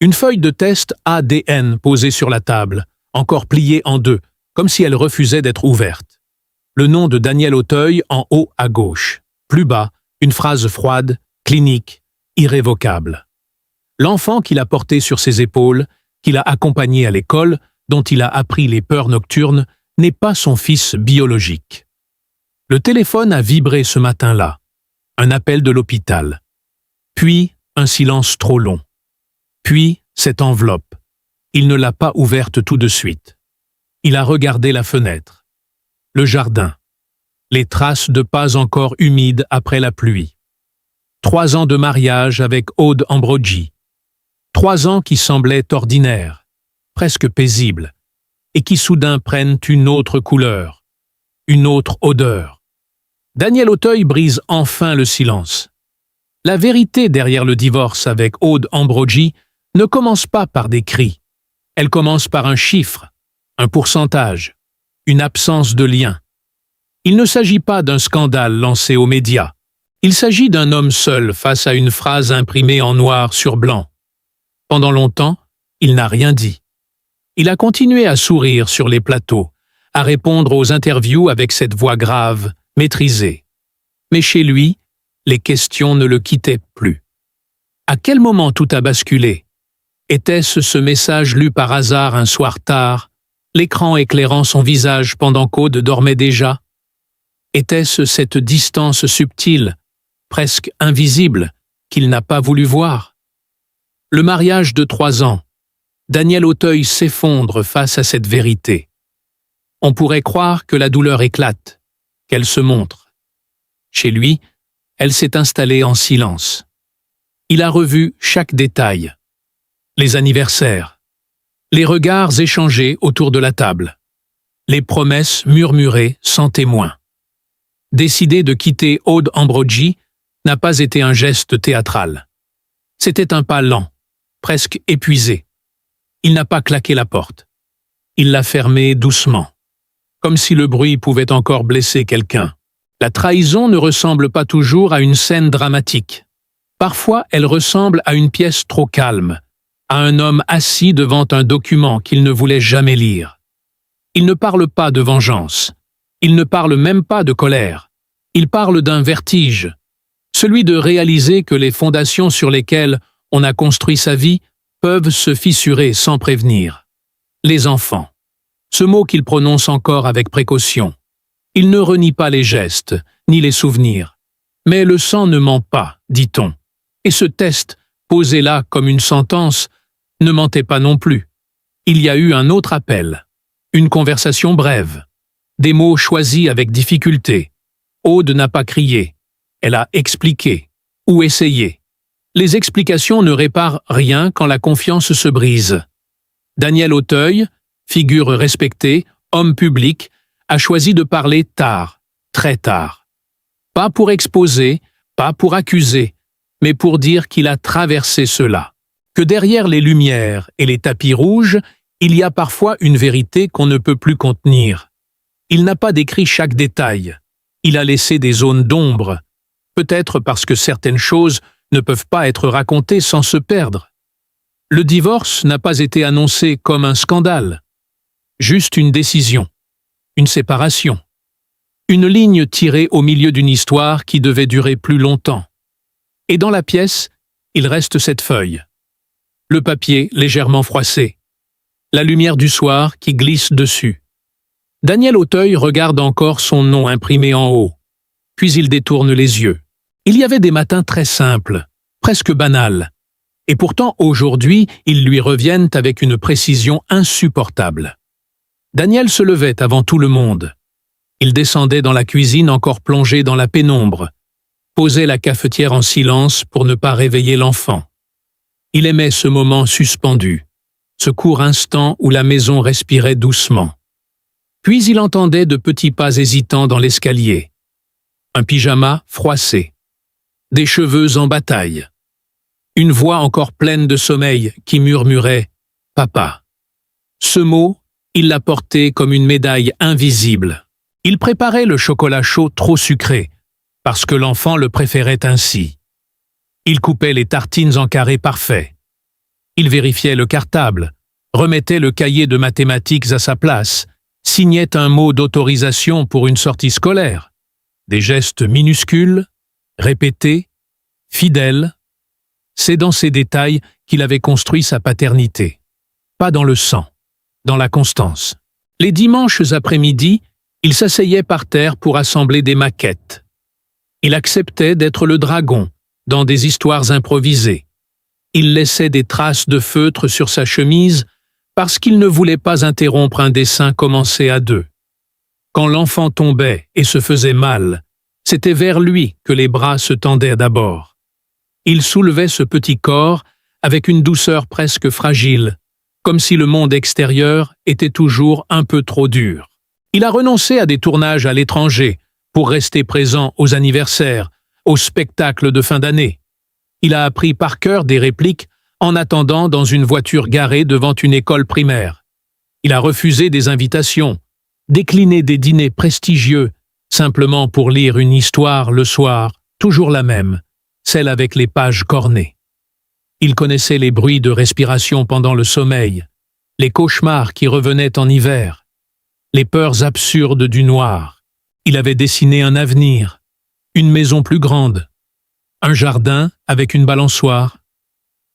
Une feuille de test ADN posée sur la table, encore pliée en deux, comme si elle refusait d'être ouverte. Le nom de Daniel Auteuil en haut à gauche. Plus bas, une phrase froide, clinique, irrévocable. L'enfant qu'il a porté sur ses épaules, qu'il a accompagné à l'école, dont il a appris les peurs nocturnes, n'est pas son fils biologique. Le téléphone a vibré ce matin-là. Un appel de l'hôpital. Puis, un silence trop long. Puis, cette enveloppe. Il ne l'a pas ouverte tout de suite. Il a regardé la fenêtre. Le jardin. Les traces de pas encore humides après la pluie. 3 ans de mariage avec Aude Ambrogi. 3 ans qui semblaient ordinaires, presque paisibles, et qui soudain prennent une autre couleur, une autre odeur. Daniel Auteuil brise enfin le silence. La vérité derrière le divorce avec Aude Ambrogi ne commence pas par des cris. Elle commence par un chiffre, un pourcentage, une absence de lien. Il ne s'agit pas d'un scandale lancé aux médias. Il s'agit d'un homme seul face à une phrase imprimée en noir sur blanc. Pendant longtemps, il n'a rien dit. Il a continué à sourire sur les plateaux, à répondre aux interviews avec cette voix grave, maîtrisée. Mais chez lui, les questions ne le quittaient plus. À quel moment tout a basculé? Était-ce ce message lu par hasard un soir tard, l'écran éclairant son visage pendant qu'Aude dormait déjà? Était-ce cette distance subtile, presque invisible, qu'il n'a pas voulu voir? Le mariage de 3 ans. Daniel Auteuil s'effondre face à cette vérité. On pourrait croire que la douleur éclate, qu'elle se montre. Chez lui, elle s'est installée en silence. Il a revu chaque détail. Les anniversaires. Les regards échangés autour de la table. Les promesses murmurées sans témoin. Décider de quitter Aude Ambrogi n'a pas été un geste théâtral. C'était un pas lent, presque épuisé. Il n'a pas claqué la porte. Il l'a fermée doucement, comme si le bruit pouvait encore blesser quelqu'un. La trahison ne ressemble pas toujours à une scène dramatique. Parfois, elle ressemble à une pièce trop calme, à un homme assis devant un document qu'il ne voulait jamais lire. Il ne parle pas de vengeance. Il ne parle même pas de colère. Il parle d'un vertige, celui de réaliser que les fondations sur lesquelles on a construit sa vie peuvent se fissurer sans prévenir. Les enfants. Ce mot qu'il prononce encore avec précaution. Il ne renie pas les gestes, ni les souvenirs. Mais le sang ne ment pas, dit-on. Et ce test, posé là comme une sentence, ne mentait pas non plus. Il y a eu un autre appel. Une conversation brève. Des mots choisis avec difficulté. Aude n'a pas crié. Elle a expliqué. Ou essayé. Les explications ne réparent rien quand la confiance se brise. Daniel Auteuil, figure respectée, homme public, a choisi de parler tard, très tard. Pas pour exposer, pas pour accuser, mais pour dire qu'il a traversé cela. Que derrière les lumières et les tapis rouges, il y a parfois une vérité qu'on ne peut plus contenir. Il n'a pas décrit chaque détail. Il a laissé des zones d'ombre, peut-être parce que certaines choses ne peuvent pas être racontées sans se perdre. Le divorce n'a pas été annoncé comme un scandale. Juste une décision, une séparation. Une ligne tirée au milieu d'une histoire qui devait durer plus longtemps. Et dans la pièce, il reste cette feuille. Le papier légèrement froissé. La lumière du soir qui glisse dessus. Daniel Auteuil regarde encore son nom imprimé en haut. Puis il détourne les yeux. Il y avait des matins très simples, presque banals. Et pourtant, aujourd'hui, ils lui reviennent avec une précision insupportable. Daniel se levait avant tout le monde. Il descendait dans la cuisine encore plongé dans la pénombre, posait la cafetière en silence pour ne pas réveiller l'enfant. Il aimait ce moment suspendu, ce court instant où la maison respirait doucement. Puis il entendait de petits pas hésitants dans l'escalier. Un pyjama froissé. Des cheveux en bataille. Une voix encore pleine de sommeil qui murmurait « Papa ». Ce mot, il l'a porté comme une médaille invisible. Il préparait le chocolat chaud trop sucré, parce que l'enfant le préférait ainsi. Il coupait les tartines en carrés parfaits. Il vérifiait le cartable, remettait le cahier de mathématiques à sa place, signait un mot d'autorisation pour une sortie scolaire. Des gestes minuscules, répétés, fidèles. C'est dans ces détails qu'il avait construit sa paternité. Pas dans le sang, dans la constance. Les dimanches après-midi, il s'asseyait par terre pour assembler des maquettes. Il acceptait d'être le dragon dans des histoires improvisées. Il laissait des traces de feutre sur sa chemise parce qu'il ne voulait pas interrompre un dessin commencé à deux. Quand l'enfant tombait et se faisait mal, c'était vers lui que les bras se tendaient d'abord. Il soulevait ce petit corps avec une douceur presque fragile, comme si le monde extérieur était toujours un peu trop dur. Il a renoncé à des tournages à l'étranger pour rester présent aux anniversaires, aux spectacles de fin d'année. Il a appris par cœur des répliques en attendant dans une voiture garée devant une école primaire. Il a refusé des invitations, décliné des dîners prestigieux, simplement pour lire une histoire le soir, toujours la même, celle avec les pages cornées. Il connaissait les bruits de respiration pendant le sommeil, les cauchemars qui revenaient en hiver, les peurs absurdes du noir. Il avait dessiné un avenir, une maison plus grande, un jardin avec une balançoire,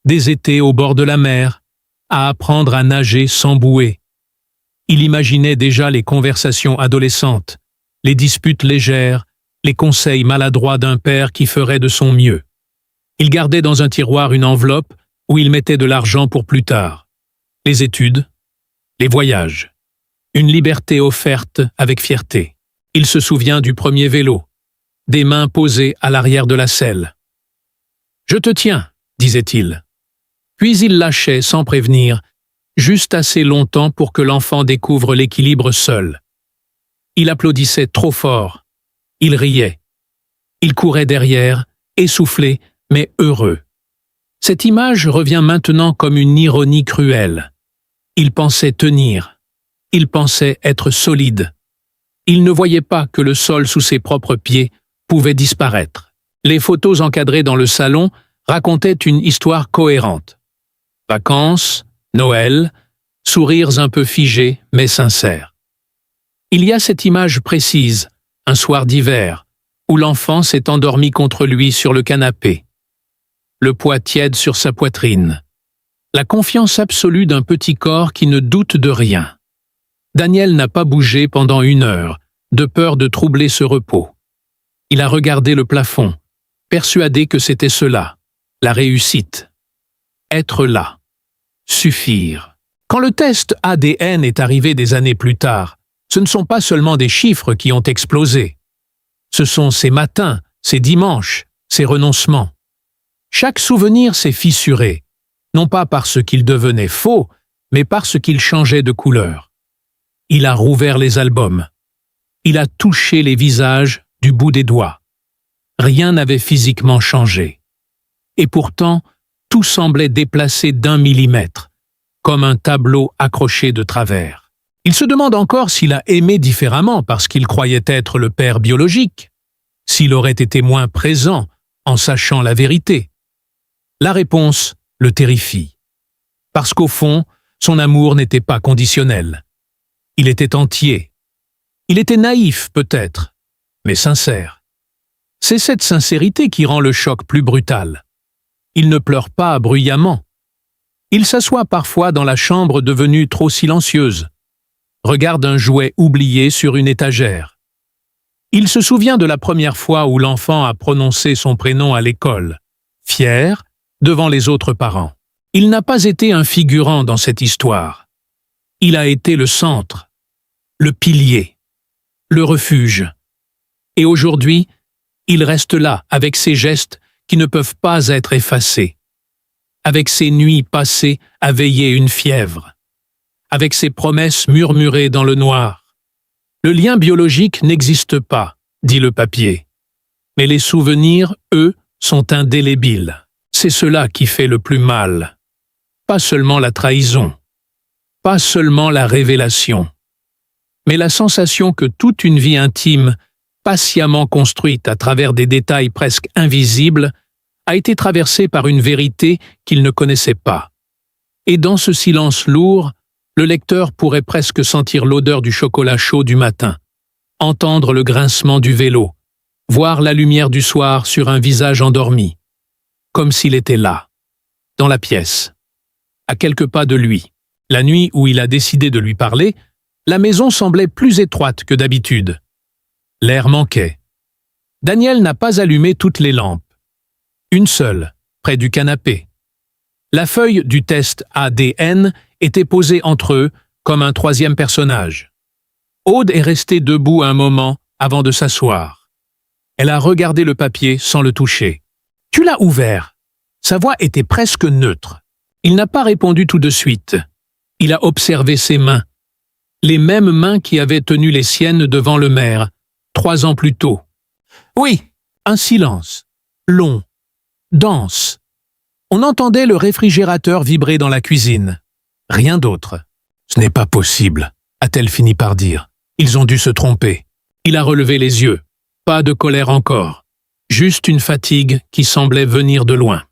des étés au bord de la mer, à apprendre à nager sans bouée. Il imaginait déjà les conversations adolescentes, les disputes légères, les conseils maladroits d'un père qui ferait de son mieux. Il gardait dans un tiroir une enveloppe où il mettait de l'argent pour plus tard. Les études, les voyages, une liberté offerte avec fierté. Il se souvient du premier vélo, des mains posées à l'arrière de la selle. « Je te tiens », disait-il. Puis il lâchait sans prévenir, juste assez longtemps pour que l'enfant découvre l'équilibre seul. Il applaudissait trop fort. Il riait. Il courait derrière, essoufflé, mais heureux. Cette image revient maintenant comme une ironie cruelle. Il pensait tenir. Il pensait être solide. Il ne voyait pas que le sol sous ses propres pieds pouvait disparaître. Les photos encadrées dans le salon racontaient une histoire cohérente. Vacances, Noël, sourires un peu figés mais sincères. Il y a cette image précise, un soir d'hiver, où l'enfant s'est endormi contre lui sur le canapé. Le poids tiède sur sa poitrine. La confiance absolue d'un petit corps qui ne doute de rien. Daniel n'a pas bougé pendant 1 heure, de peur de troubler ce repos. Il a regardé le plafond, persuadé que c'était cela, la réussite. Être là. Suffire. Quand le test ADN est arrivé des années plus tard, ce ne sont pas seulement des chiffres qui ont explosé. Ce sont ces matins, ces dimanches, ces renoncements. Chaque souvenir s'est fissuré, non pas parce qu'il devenait faux, mais parce qu'il changeait de couleur. Il a rouvert les albums. Il a touché les visages du bout des doigts. Rien n'avait physiquement changé. Et pourtant, tout semblait déplacé d'1 millimètre, comme un tableau accroché de travers. Il se demande encore s'il a aimé différemment parce qu'il croyait être le père biologique, s'il aurait été moins présent en sachant la vérité. La réponse le terrifie. Parce qu'au fond, son amour n'était pas conditionnel. Il était entier. Il était naïf, peut-être, mais sincère. C'est cette sincérité qui rend le choc plus brutal. Il ne pleure pas bruyamment. Il s'assoit parfois dans la chambre devenue trop silencieuse, regarde un jouet oublié sur une étagère. Il se souvient de la première fois où l'enfant a prononcé son prénom à l'école, fier, devant les autres parents. Il n'a pas été un figurant dans cette histoire. Il a été le centre, le pilier, le refuge. Et aujourd'hui, il reste là avec ses gestes qui ne peuvent pas être effacés, avec ses nuits passées à veiller une fièvre, avec ses promesses murmurées dans le noir. Le lien biologique n'existe pas, dit le papier, mais les souvenirs, eux, sont indélébiles. C'est cela qui fait le plus mal. Pas seulement la trahison, pas seulement la révélation, mais la sensation que toute une vie intime, patiemment construite à travers des détails presque invisibles, a été traversée par une vérité qu'il ne connaissait pas. Et dans ce silence lourd, le lecteur pourrait presque sentir l'odeur du chocolat chaud du matin, entendre le grincement du vélo, voir la lumière du soir sur un visage endormi, comme s'il était là, dans la pièce, à quelques pas de lui. La nuit où il a décidé de lui parler, la maison semblait plus étroite que d'habitude. L'air manquait. Daniel n'a pas allumé toutes les lampes. Une seule, près du canapé. La feuille du test ADN était posée entre eux comme un troisième personnage. Aude est restée debout un moment avant de s'asseoir. Elle a regardé le papier sans le toucher. « Tu l'as ouvert ?» Sa voix était presque neutre. Il n'a pas répondu tout de suite. Il a observé ses mains. Les mêmes mains qui avaient tenu les siennes devant le maire, 3 ans plus tôt. Oui, un silence, long, dense. On entendait le réfrigérateur vibrer dans la cuisine. Rien d'autre. « Ce n'est pas possible », a-t-elle fini par dire. Ils ont dû se tromper. Il a relevé les yeux. Pas de colère encore. Juste une fatigue qui semblait venir de loin.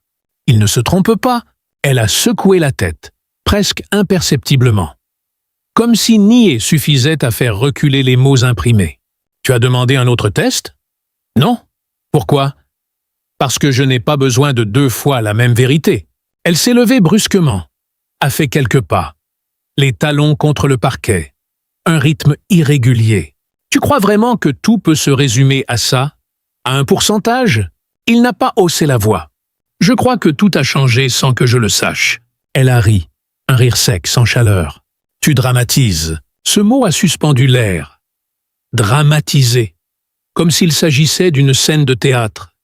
Il ne se trompe pas. Elle a secoué la tête, presque imperceptiblement. Comme si nier suffisait à faire reculer les mots imprimés. « Tu as demandé un autre test ?»« Non. Pourquoi ?»« Parce que je n'ai pas besoin de 2 fois la même vérité. » Elle s'est levée brusquement, a fait quelques pas, les talons contre le parquet, un rythme irrégulier. « Tu crois vraiment que tout peut se résumer à ça? À un pourcentage ?» Il n'a pas haussé la voix. « Je crois que tout a changé sans que je le sache. » Elle a ri, un rire sec, sans chaleur. « Tu dramatises. » Ce mot a suspendu l'air. Dramatiser. Comme s'il s'agissait d'une scène de théâtre.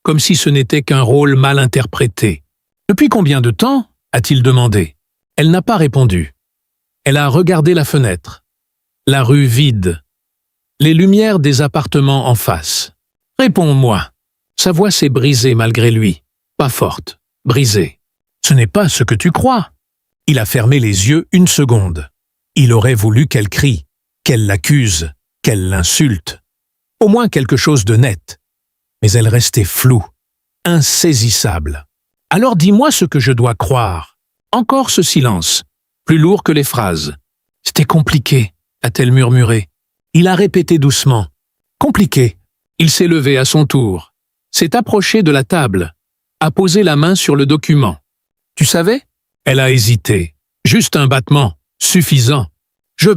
Comme si ce n'était qu'un rôle mal interprété. « Depuis combien de temps ?» a-t-il demandé. Elle n'a pas répondu. Elle a regardé la fenêtre. La rue vide. Les lumières des appartements en face. « Réponds-moi. » Sa voix s'est brisée malgré lui. Pas forte, brisée. « Ce n'est pas ce que tu crois. » Il a fermé les yeux 1 seconde. Il aurait voulu qu'elle crie, qu'elle l'accuse, qu'elle l'insulte. Au moins quelque chose de net. Mais elle restait floue, insaisissable. « Alors dis-moi ce que je dois croire. » Encore ce silence, plus lourd que les phrases. « C'était compliqué, » a-t-elle murmuré. Il a répété doucement. « Compliqué. » Il s'est levé à son tour, s'est approché de la table, a posé la main sur le document. « Tu savais ?» Elle a hésité. Juste un battement, suffisant. « Je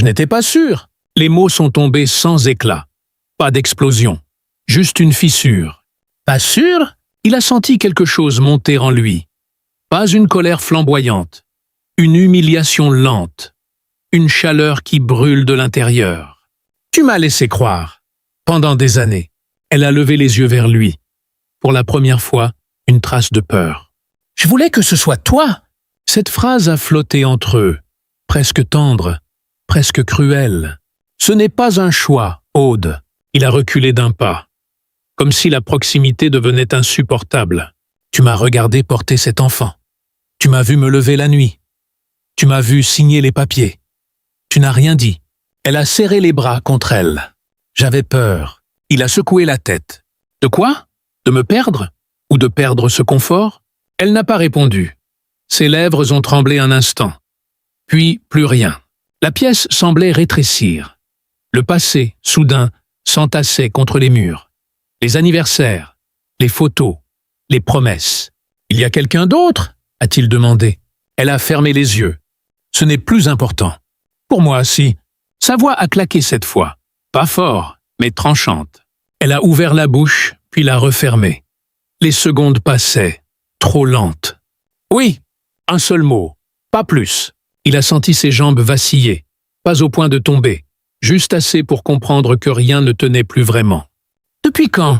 n'étais pas sûr. » Les mots sont tombés sans éclat. Pas d'explosion. Juste une fissure. « Pas sûr ?» Il a senti quelque chose monter en lui. Pas une colère flamboyante. Une humiliation lente. Une chaleur qui brûle de l'intérieur. « Tu m'as laissé croire. » Pendant des années, elle a levé les yeux vers lui. Pour la première fois, une trace de peur. « Je voulais que ce soit toi !» Cette phrase a flotté entre eux, presque tendre, presque cruelle. « Ce n'est pas un choix, Aude. » Il a reculé d'un pas, comme si la proximité devenait insupportable. « Tu m'as regardé porter cet enfant. Tu m'as vu me lever la nuit. Tu m'as vu signer les papiers. Tu n'as rien dit. » Elle a serré les bras contre elle. J'avais peur. Il a secoué la tête. De quoi? De me perdre? Ou de perdre ce confort? Elle n'a pas répondu. Ses lèvres ont tremblé un instant. Puis plus rien. La pièce semblait rétrécir. Le passé, soudain, s'entassait contre les murs. Les anniversaires, les photos, les promesses. « Il y a quelqu'un d'autre ?» a-t-il demandé. Elle a fermé les yeux. Ce n'est plus important. Pour moi, si. Sa voix a claqué cette fois. Pas fort, mais tranchante. Elle a ouvert la bouche, puis l'a refermée. Les secondes passaient, trop lentes. Oui, un seul mot, pas plus. Il a senti ses jambes vaciller, pas au point de tomber, juste assez pour comprendre que rien ne tenait plus vraiment. Depuis quand?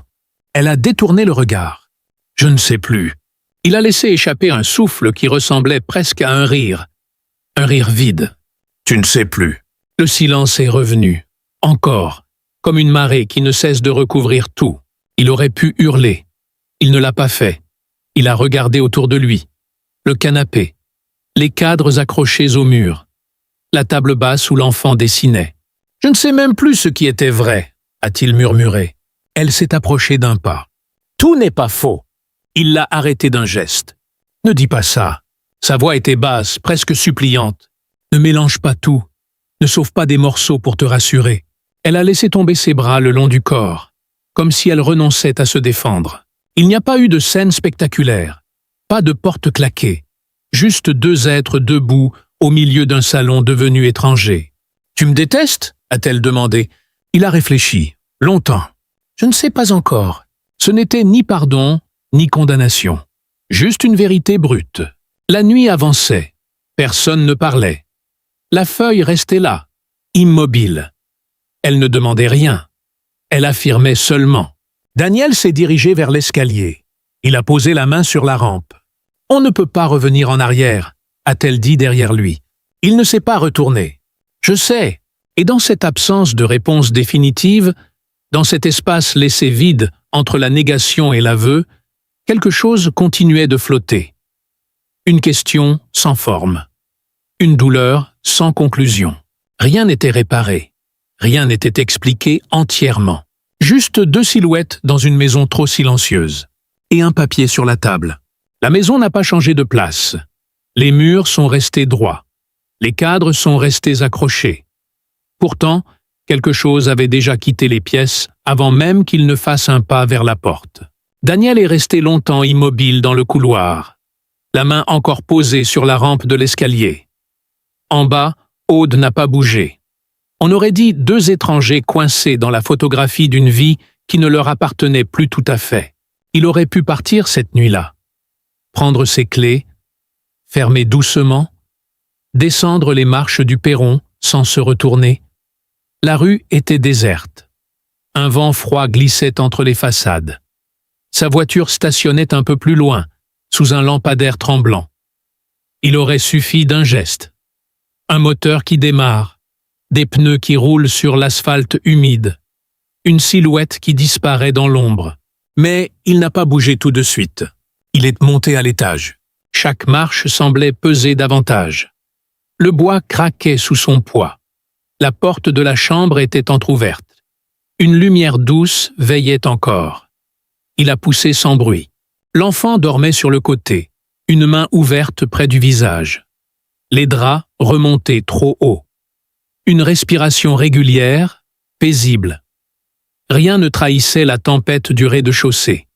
Elle a détourné le regard. Je ne sais plus. Il a laissé échapper un souffle qui ressemblait presque à un rire vide. Tu ne sais plus. Le silence est revenu. Encore, comme une marée qui ne cesse de recouvrir tout. Il aurait pu hurler. Il ne l'a pas fait. Il a regardé autour de lui. Le canapé. Les cadres accrochés au mur. La table basse où l'enfant dessinait. « Je ne sais même plus ce qui était vrai », a-t-il murmuré. Elle s'est approchée d'un pas. « Tout n'est pas faux. » Il l'a arrêté d'un geste. « Ne dis pas ça. Sa voix était basse, presque suppliante. Ne mélange pas tout. Ne sauve pas des morceaux pour te rassurer. Elle a laissé tomber ses bras le long du corps, comme si elle renonçait à se défendre. Il n'y a pas eu de scène spectaculaire, pas de porte claquée, juste deux êtres debout au milieu d'un salon devenu étranger. « Tu me détestes ?» a-t-elle demandé. Il a réfléchi, longtemps. « Je ne sais pas encore. » Ce n'était ni pardon, ni condamnation. Juste une vérité brute. La nuit avançait. Personne ne parlait. La feuille restait là, immobile. Elle ne demandait rien. Elle affirmait seulement. Daniel s'est dirigé vers l'escalier. Il a posé la main sur la rampe. « On ne peut pas revenir en arrière », a-t-elle dit derrière lui. Il ne s'est pas retourné. « Je sais. » Et dans cette absence de réponse définitive, dans cet espace laissé vide entre la négation et l'aveu, quelque chose continuait de flotter. Une question sans forme. Une douleur sans conclusion. Rien n'était réparé. Rien n'était expliqué entièrement. Juste deux silhouettes dans une maison trop silencieuse. Et un papier sur la table. La maison n'a pas changé de place. Les murs sont restés droits. Les cadres sont restés accrochés. Pourtant, quelque chose avait déjà quitté les pièces avant même qu'il ne fasse un pas vers la porte. Daniel est resté longtemps immobile dans le couloir, la main encore posée sur la rampe de l'escalier. En bas, Aude n'a pas bougé. On aurait dit deux étrangers coincés dans la photographie d'une vie qui ne leur appartenait plus tout à fait. Il aurait pu partir cette nuit-là, prendre ses clés, fermer doucement, descendre les marches du perron sans se retourner. La rue était déserte. Un vent froid glissait entre les façades. Sa voiture stationnait un peu plus loin, sous un lampadaire tremblant. Il aurait suffi d'un geste. Un moteur qui démarre, des pneus qui roulent sur l'asphalte humide, une silhouette qui disparaît dans l'ombre. Mais il n'a pas bougé tout de suite. Il est monté à l'étage. Chaque marche semblait peser davantage. Le bois craquait sous son poids. La porte de la chambre était entr'ouverte. Une lumière douce veillait encore. Il a poussé sans bruit. L'enfant dormait sur le côté, une main ouverte près du visage. Les draps remontés trop haut. Une respiration régulière, paisible. Rien ne trahissait la tempête du rez-de-chaussée.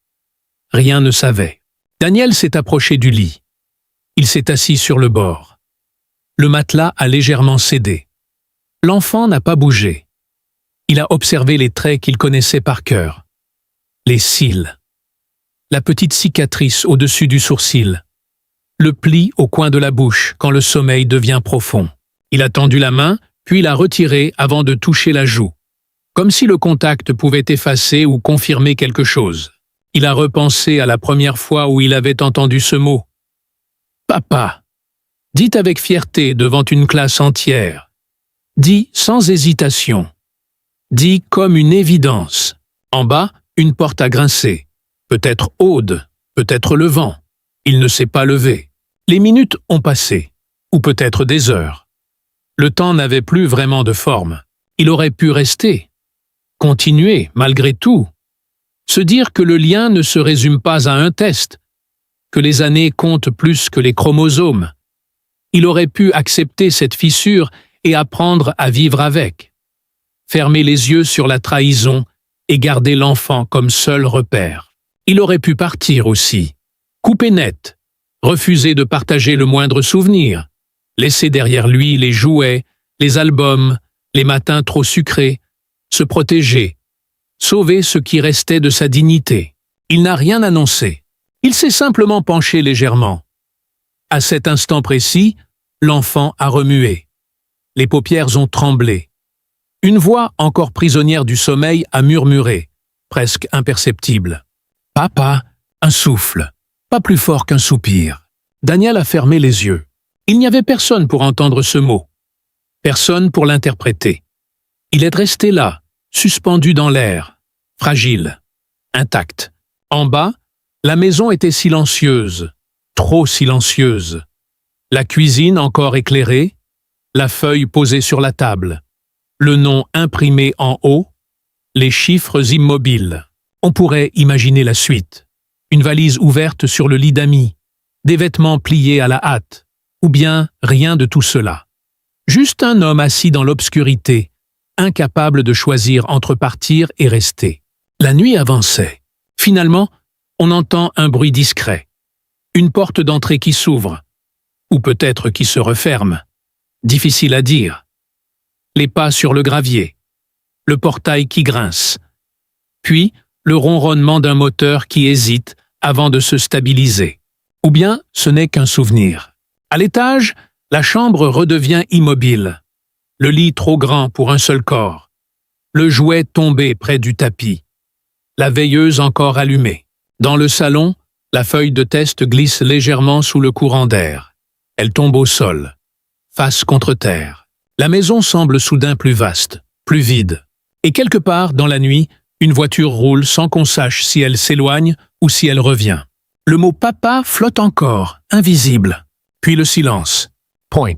Rien ne savait. Daniel s'est approché du lit. Il s'est assis sur le bord. Le matelas a légèrement cédé. L'enfant n'a pas bougé. Il a observé les traits qu'il connaissait par cœur. Les cils. La petite cicatrice au-dessus du sourcil. Le pli au coin de la bouche quand le sommeil devient profond. Il a tendu la main, puis l'a retirée avant de toucher la joue. Comme si le contact pouvait effacer ou confirmer quelque chose. Il a repensé à la première fois où il avait entendu ce mot. « Papa » dit avec fierté devant une classe entière. Dit sans hésitation. Dit comme une évidence. En bas, une porte a grincé. Peut-être Aude, peut-être le vent. Il ne s'est pas levé. Les minutes ont passé. Ou peut-être des heures. Le temps n'avait plus vraiment de forme. Il aurait pu rester. Continuer, malgré tout. Se dire que le lien ne se résume pas à un test. Que les années comptent plus que les chromosomes. Il aurait pu accepter cette fissure et apprendre à vivre avec. Fermer les yeux sur la trahison et garder l'enfant comme seul repère. Il aurait pu partir aussi. Couper net. Refuser de partager le moindre souvenir. Laisser derrière lui les jouets, les albums, les matins trop sucrés. Se protéger. Sauver ce qui restait de sa dignité. Il n'a rien annoncé. Il s'est simplement penché légèrement. À cet instant précis, l'enfant a remué. Les paupières ont tremblé. Une voix, encore prisonnière du sommeil, a murmuré, presque imperceptible. « Papa !» Un souffle, pas plus fort qu'un soupir. Daniel a fermé les yeux. Il n'y avait personne pour entendre ce mot. Personne pour l'interpréter. Il est resté là, suspendu dans l'air, fragile, intact. En bas, la maison était silencieuse, trop silencieuse. La cuisine encore éclairée, la feuille posée sur la table, le nom imprimé en haut, les chiffres immobiles. On pourrait imaginer la suite. Une valise ouverte sur le lit d'amis, des vêtements pliés à la hâte, ou bien rien de tout cela. Juste un homme assis dans l'obscurité, incapable de choisir entre partir et rester. La nuit avançait. Finalement, on entend un bruit discret. Une porte d'entrée qui s'ouvre, ou peut-être qui se referme. Difficile à dire. Les pas sur le gravier, le portail qui grince, puis le ronronnement d'un moteur qui hésite avant de se stabiliser. Ou bien ce n'est qu'un souvenir. À l'étage, la chambre redevient immobile. Le lit trop grand pour un seul corps. Le jouet tombé près du tapis. La veilleuse encore allumée. Dans le salon, la feuille de test glisse légèrement sous le courant d'air. Elle tombe au sol, face contre terre. La maison semble soudain plus vaste, plus vide. Et quelque part, dans la nuit, une voiture roule sans qu'on sache si elle s'éloigne ou si elle revient. Le mot « papa » flotte encore, invisible. Puis le silence. Point.